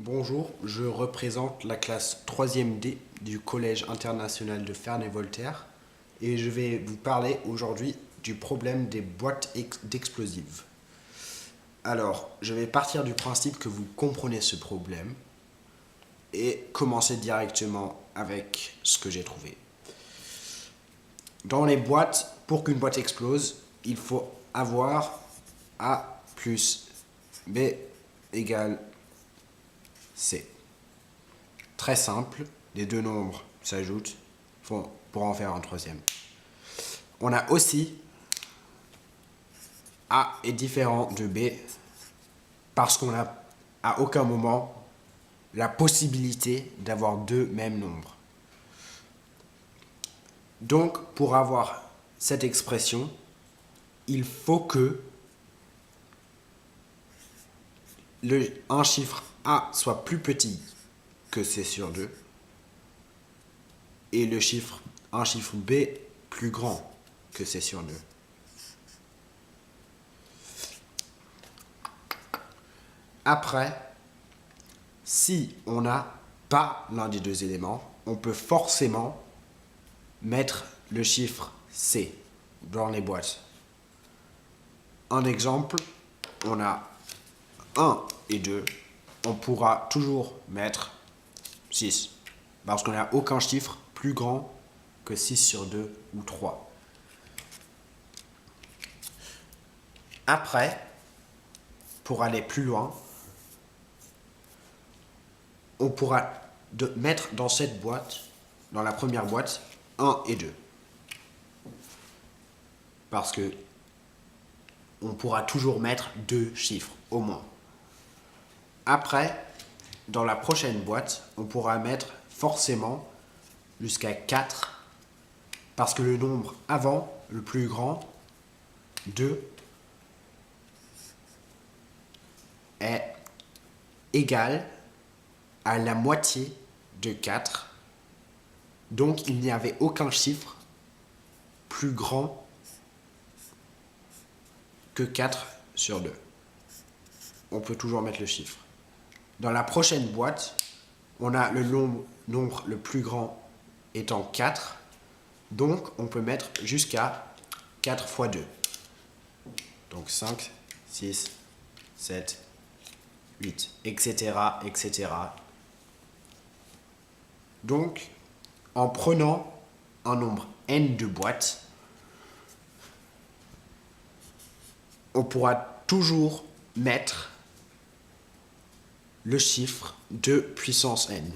Bonjour, je représente la classe 3e D du Collège international de Ferney-Voltaire et je vais vous parler aujourd'hui du problème des boîtes d'explosifs. Alors, je vais partir du principe que vous comprenez ce problème et commencer directement avec ce que j'ai trouvé. Dans les boîtes, pour qu'une boîte explose, il faut avoir A plus B égale C. Très simple, les deux nombres s'ajoutent pour en faire un troisième. On a aussi A est différent de B parce qu'on n'a à aucun moment la possibilité d'avoir deux mêmes nombres. Donc, pour avoir cette expression, il faut que un chiffre A soit plus petit que C sur 2 et un chiffre B plus grand que C sur 2. Après, si on n'a pas l'un des deux éléments, on peut forcément mettre le chiffre C dans les boîtes. Un exemple, on a 1 et 2, on pourra toujours mettre 6, parce qu'on n'a aucun chiffre plus grand que 6 sur 2 ou 3. Après, pour aller plus loin, on pourra mettre dans cette boîte, dans la première boîte, 1 et 2. Parce que on pourra toujours mettre deux chiffres, au moins. Après, dans la prochaine boîte, on pourra mettre forcément jusqu'à 4, parce que le nombre avant, le plus grand, 2, est égal à la moitié de 4. Donc, il n'y avait aucun chiffre plus grand que 4 sur 2. On peut toujours mettre le chiffre. Dans la prochaine boîte, on a le nombre le plus grand étant 4. Donc, on peut mettre jusqu'à 4 fois 2. Donc, 5, 6, 7, 8, etc., etc. Donc, en prenant un nombre n de boîtes, on pourra toujours mettre le chiffre 2 puissance n.